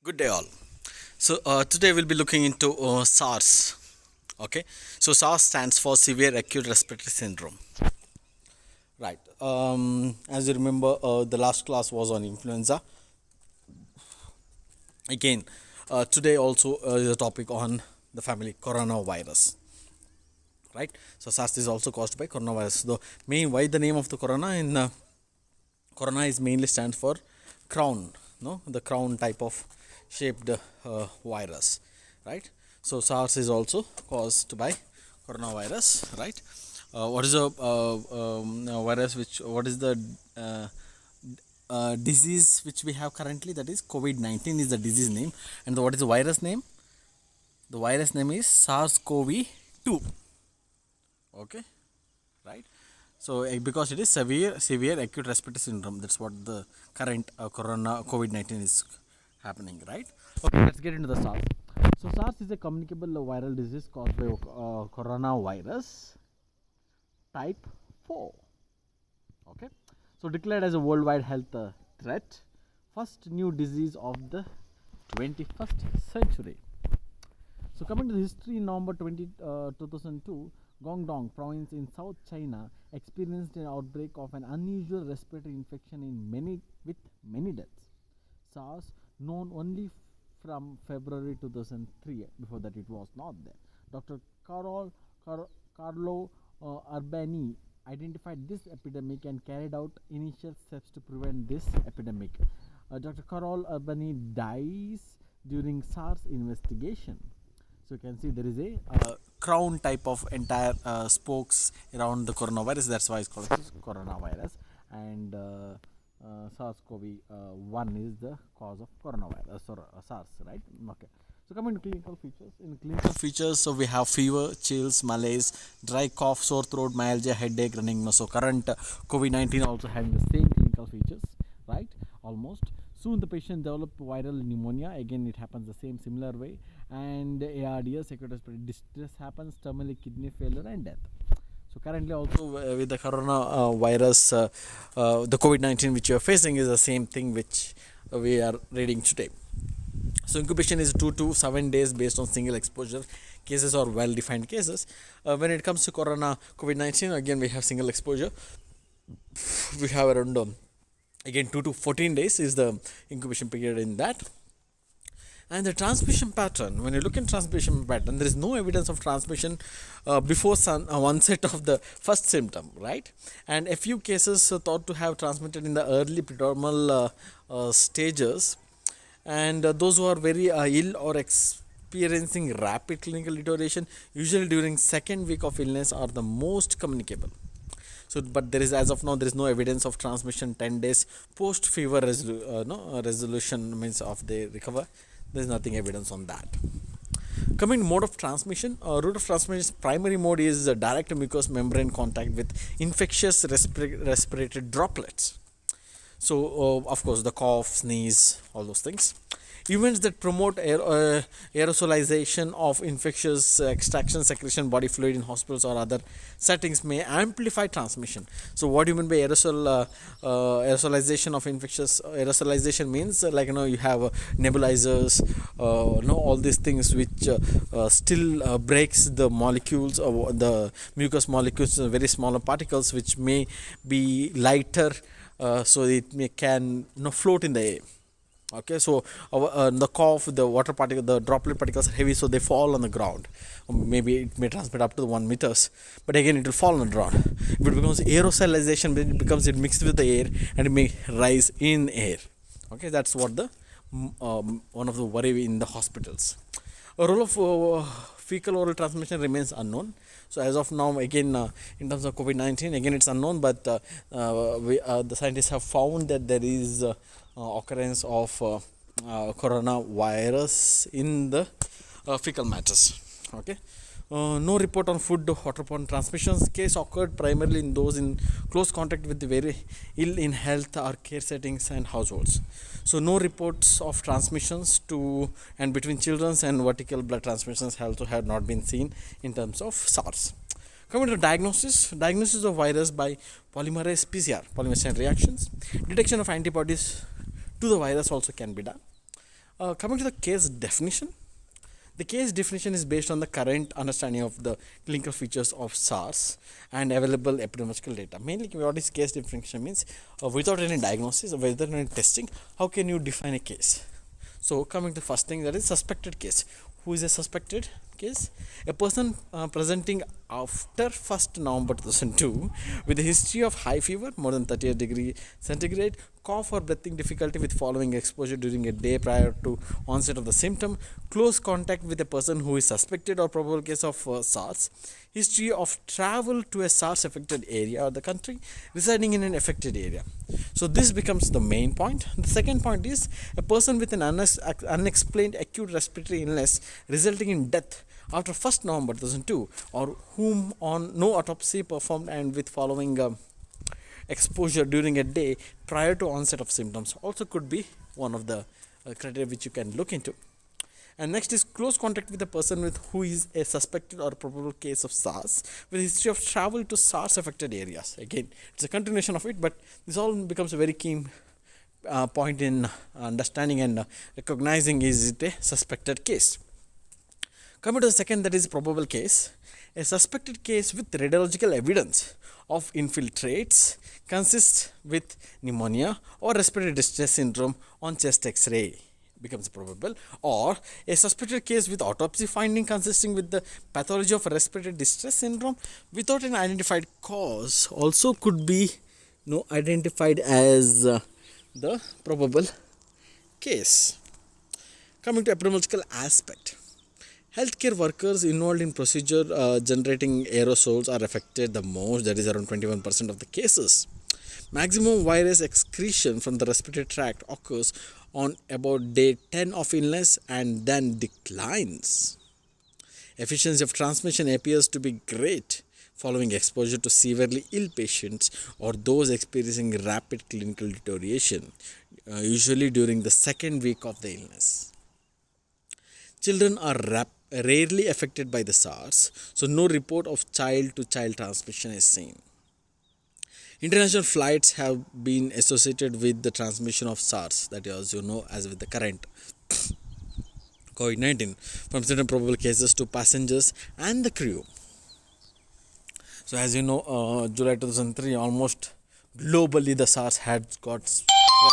Good day, all. Today we'll be looking into SARS. Okay, so SARS stands for Severe Acute Respiratory Syndrome. Right. As you remember, the last class was on influenza. Again, today also is a topic on the family coronavirus. Right. So SARS is also caused by coronavirus. The main why the name of the corona is mainly stands for crown, no, the crown type of shaped virus, right? So SARS is also caused by coronavirus, right? What is the virus which what is the uh, disease which we have currently, that is COVID-19 is the disease name, and what is the virus name? The virus name is SARS-CoV-2. Okay, right? So because it is severe acute respiratory syndrome, that's what the current corona COVID-19 is happening, right? Okay, let's get into the SARS. So SARS is a communicable viral disease caused by coronavirus type 4. Okay, so declared as a worldwide health threat, first new disease of the 21st century. So coming to the history, in November 2002, Guangdong province in South China experienced an outbreak of an unusual respiratory infection with many deaths. SARS, known only from February 2003, before that it was not there. Dr. Carlo Urbani identified this epidemic and carried out initial steps to prevent this epidemic. Dr. Carol Urbani dies during SARS investigation. So you can see there is a crown type of entire spokes around the coronavirus. That's why it's called coronavirus. And SARS-CoV-1 is the cause of coronavirus or SARS, right? Okay. So coming to clinical features. In clinical features, so we have fever, chills, malaise, dry cough, sore throat, myalgia, headache, running nose. So current COVID-19 also having the same clinical features, right? Almost. Soon the patient develop viral pneumonia. Again, it happens the same similar way. And ARDS, acute respiratory distress happens, terminal kidney failure and death. So currently also with the coronavirus, the COVID-19 which you are facing is the same thing which we are reading today. So incubation is 2 to 7 days based on single exposure cases or well-defined cases. When it comes to COVID-19, again we have single exposure. We have around again 2 to 14 days is the incubation period in that. And the transmission pattern, when you look at transmission pattern, there is no evidence of transmission before onset of the first symptom, right? And a few cases thought to have transmitted in the early prodromal stages, and those who are very ill or experiencing rapid clinical deterioration, usually during second week of illness, are the most communicable. So, but there is, as of now, there is no evidence of transmission 10 days post fever resolution, means of they recover. There is nothing evidence on that. Coming to mode of transmission, route of transmission, primary mode is direct mucous membrane contact with infectious respiratory droplets. So of course the cough, sneeze, all those things. Events that promote aerosolization of infectious extraction, secretion, body fluid in hospitals or other settings may amplify transmission. So what do you mean by aerosolization of infectious? Aerosolization means you have nebulizers, all these things which still breaks the molecules or the mucous molecules, very smaller particles which may be lighter, so it can float in the air. Okay, so the cough, the water particle, the droplet particles are heavy, so they fall on the ground. Maybe it may transmit up to 1 meters, but again it will fall on the ground. If it becomes aerosolization, it mixed with the air and it may rise in air. Okay, that's what the one of the worry in the hospitals. A role of fecal oral transmission remains unknown. So as of now, again in terms of COVID-19, again it's unknown, but the scientists have found that there is occurrence of coronavirus in the fecal matters. Okay. No report on food waterborne transmissions. Case occurred primarily in those in close contact with the very ill in health or care settings and households. So no reports of transmissions to and between children and vertical blood transmissions also have not been seen in terms of SARS. Coming to diagnosis of virus by polymerase PCR, polymerase chain reactions. Detection of antibodies to the virus also can be done. Coming to the case definition, the case definition is based on the current understanding of the clinical features of SARS and available epidemiological data. Mainly, what is case definition means, without any diagnosis or without any testing, how can you define a case? So, coming to first thing, that is suspected case. Who is a suspected case? A person presenting after 1st November 2002 with a history of high fever, more than 38 degree centigrade, cough or breathing difficulty with following exposure during a day prior to onset of the symptom, close contact with a person who is suspected or probable case of SARS, history of travel to a SARS affected area or the country, residing in an affected area. So this becomes the main point. The second point is a person with an unexplained acute respiratory illness resulting in death after 1st November 2002, or whom on no autopsy performed and with following exposure during a day prior to onset of symptoms, also could be one of the criteria which you can look into. And next is close contact with a person with who is a suspected or probable case of SARS with history of travel to SARS affected areas. Again, it's a continuation of it, but this all becomes a very key point in understanding and recognizing is it a suspected case. Coming to the second, that is probable case. A suspected case with radiological evidence of infiltrates consists with pneumonia or respiratory distress syndrome on chest X-ray becomes probable, or a suspected case with autopsy finding consisting with the pathology of respiratory distress syndrome without an identified cause also could be identified as the probable case. Coming to epidemiological aspect, healthcare workers involved in procedure generating aerosols are affected the most, that is around 21% of the cases. Maximum virus excretion from the respiratory tract occurs on about day 10 of illness and then declines. Efficiency of transmission appears to be great following exposure to severely ill patients or those experiencing rapid clinical deterioration, usually during the second week of the illness. Children are rarely affected by the SARS, so no report of child-to-child transmission is seen. International flights have been associated with the transmission of SARS, that is, as with the current COVID-19, from certain probable cases to passengers and the crew. So, as you know, July 2003, almost globally the SARS had got spread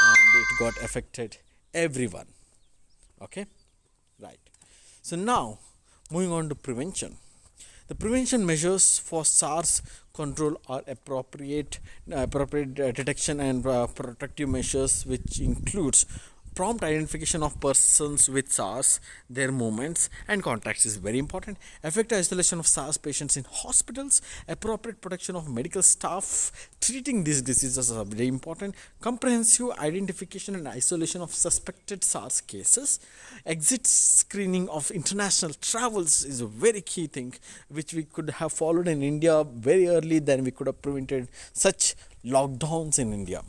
and it got affected everyone. Okay, right. So now, moving on to prevention. The prevention measures for SARS control are appropriate detection and protective measures, which includes prompt identification of persons with SARS, their movements and contacts is very important. Effective isolation of SARS patients in hospitals, appropriate protection of medical staff treating these diseases are very important. Comprehensive identification and isolation of suspected SARS cases. Exit screening of international travels is a very key thing, which we could have followed in India very early, then we could have prevented such lockdowns in India.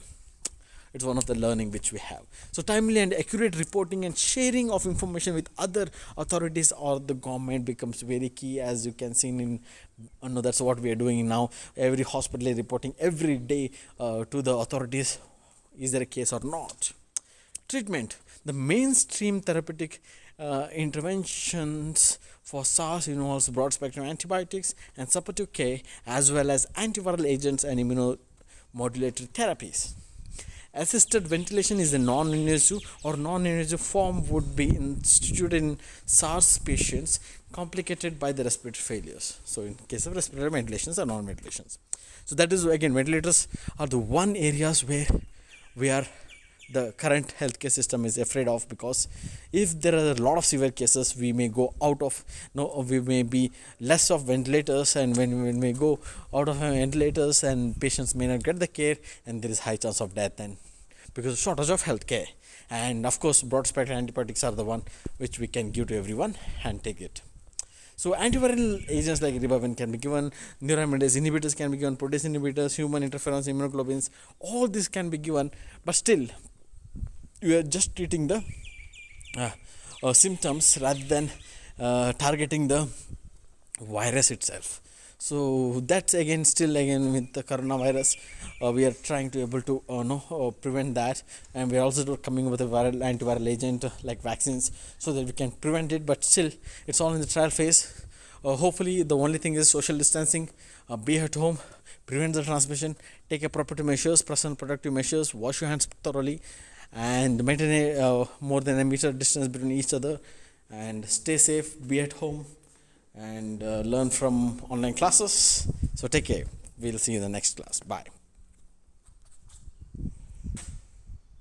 It's one of the learning which we have. So timely and accurate reporting and sharing of information with other authorities or the government becomes very key, as you can see in that's what we are doing now. Every hospital is reporting every day to the authorities, is there a case or not. Treatment. The mainstream therapeutic interventions for SARS involves broad spectrum antibiotics and supportive care, as well as antiviral agents and immunomodulatory therapies. Assisted ventilation is a non-invasive or non-invasive form would be instituted in SARS patients complicated by the respiratory failures. So in case of respiratory ventilations or non-ventilations. So that is, again, ventilators are the one areas where the current healthcare system is afraid of, because if there are a lot of severe cases, we may go out of, we may be less of ventilators, and when we may go out of ventilators and patients may not get the care, and there is high chance of death, and because of shortage of healthcare. And of course, broad spectrum antibiotics are the one which we can give to everyone and take it. So antiviral agents like ribavirin can be given, neuraminidase inhibitors can be given, protease inhibitors, human interferons, immunoglobulins, all this can be given, but still you are just treating the symptoms rather than targeting the virus itself. So that's again still again with the coronavirus, we are trying to able to prevent that, and we are also coming with a viral antiviral agent like vaccines, so that we can prevent it. But still, it's all in the trial phase. Hopefully, the only thing is social distancing. Be at home, prevent the transmission, take appropriate measures, personal protective measures, wash your hands thoroughly, and maintain more than a meter distance between each other, and stay safe. Be at home and learn from online classes. So take care. We'll see you in the next class. Bye.